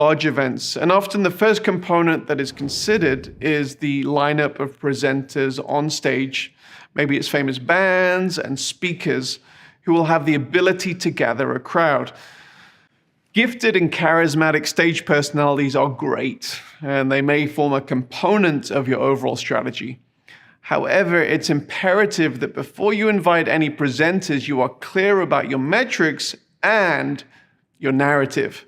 large events, and often the first component that is considered is the lineup of presenters on stage. Maybe it's famous bands and speakers who will have the ability to gather a crowd. Gifted and charismatic stage personalities are great, and they may form a component of your overall strategy. However, it's imperative that before you invite any presenters, you are clear about your metrics and your narrative.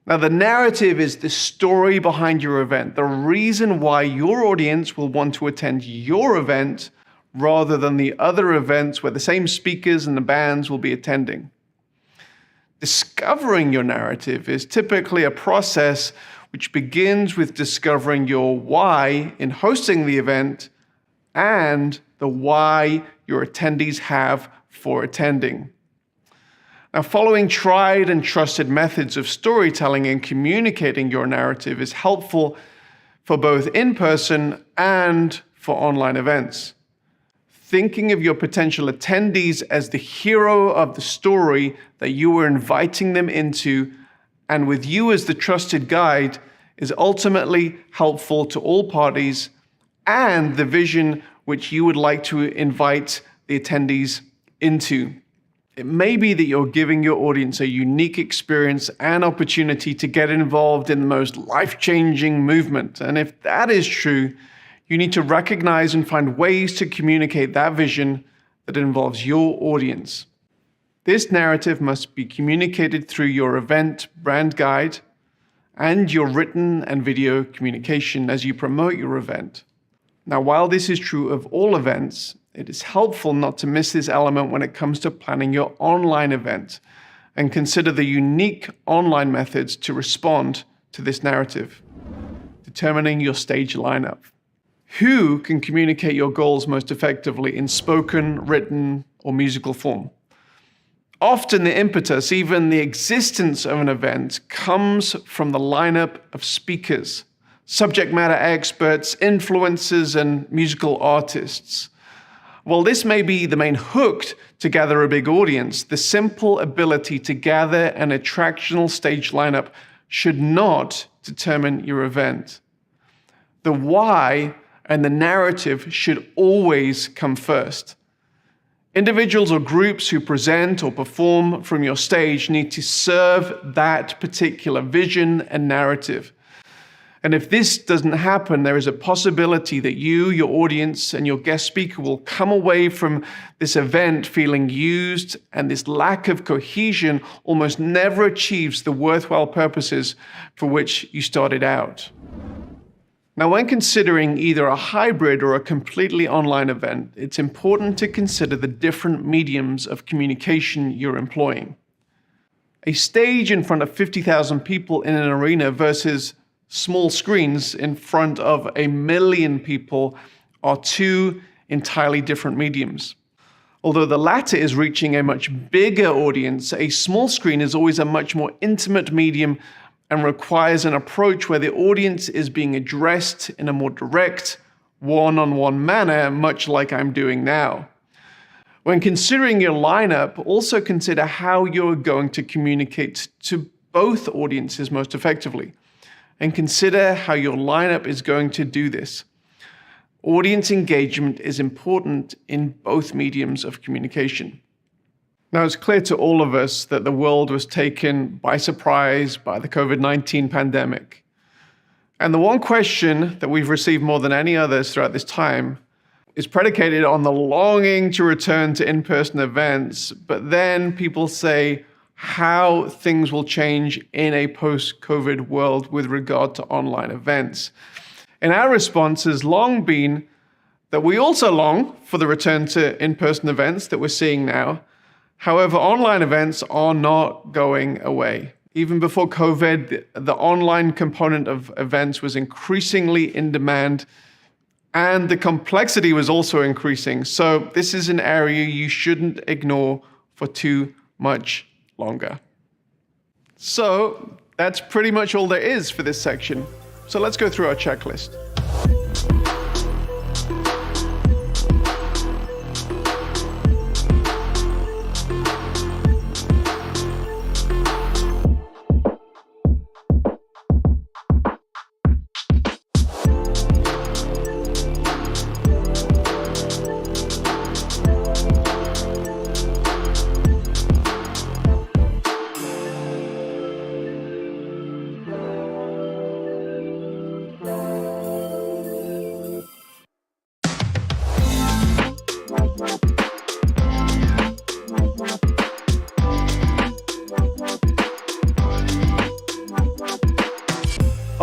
Now, the narrative is the story behind your event, the reason why your audience will want to attend your event rather than the other events where the same speakers and the bands will be attending. Discovering your narrative is typically a process which begins with discovering your why in hosting the event and the why your attendees have for attending. Now, following tried and trusted methods of storytelling and communicating your narrative is helpful for both in-person and for online events. Thinking of your potential attendees as the hero of the story that you are inviting them into, and with you as the trusted guide, is ultimately helpful to all parties and the vision which you would like to invite the attendees into. It may be that you're giving your audience a unique experience and opportunity to get involved in the most life-changing movement. And if that is true, you need to recognize and find ways to communicate that vision that involves your audience. This narrative must be communicated through your event brand guide and your written and video communication as you promote your event. Now, while this is true of all events, it is helpful not to miss this element when it comes to planning your online event, and consider the unique online methods to respond to this narrative. Determining your stage lineup. Who can communicate your goals most effectively in spoken, written, or musical form? Often the impetus, even the existence of an event, comes from the lineup of speakers, subject matter experts, influencers, and musical artists. While this may be the main hook to gather a big audience, the simple ability to gather an attractional stage lineup should not determine your event. The why and the narrative should always come first. Individuals or groups who present or perform from your stage need to serve that particular vision and narrative. And if this doesn't happen, there is a possibility that you, your audience, and your guest speaker will come away from this event feeling used, and this lack of cohesion almost never achieves the worthwhile purposes for which you started out. Now, when considering either a hybrid or a completely online event, it's important to consider the different mediums of communication you're employing. A stage in front of 50,000 people in an arena versus small screens in front of 1 million people are two entirely different mediums. Although the latter is reaching a much bigger audience, a small screen is always a much more intimate medium and requires an approach where the audience is being addressed in a more direct, one-on-one manner, much like I'm doing now. When considering your lineup, also consider how you're going to communicate to both audiences most effectively, and consider how your lineup is going to do this. Audience engagement is important in both mediums of communication. Now, it's clear to all of us that the world was taken by surprise by the COVID-19 pandemic. And the one question that we've received more than any others throughout this time is predicated on the longing to return to in-person events, but then people say how things will change in a post-COVID world with regard to online events. And our response has long been that we also long for the return to in-person events that we're seeing now. However, online events are not going away. Even before COVID, the online component of events was increasingly in demand, and the complexity was also increasing. So this is an area you shouldn't ignore for too much longer. So that's pretty much all there is for this section. So let's go through our checklist.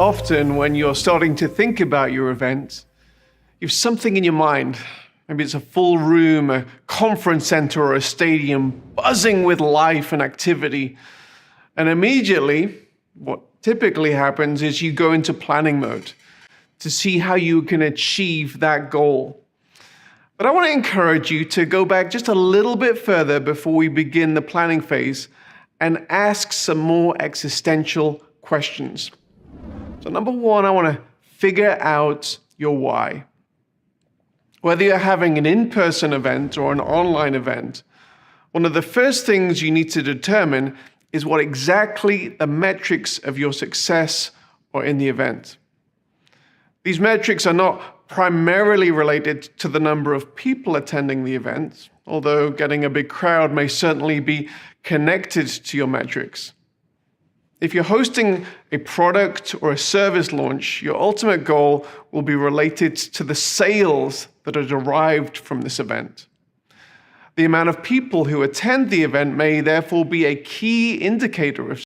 Often when you're starting to think about your event, you have something in your mind. Maybe it's a full room, a conference center, or a stadium buzzing with life and activity. And immediately, what typically happens is you go into planning mode to see how you can achieve that goal. But I want to encourage you to go back just a little bit further before we begin the planning phase and ask some more existential questions. So number one, I want to figure out your why. Whether you're having an in-person event or an online event, one of the first things you need to determine is what exactly the metrics of your success are in the event. These metrics are not primarily related to the number of people attending the event, although getting a big crowd may certainly be connected to your metrics. If you're hosting a product or a service launch, your ultimate goal will be related to the sales that are derived from this event. The amount of people who attend the event may therefore be a key indicator of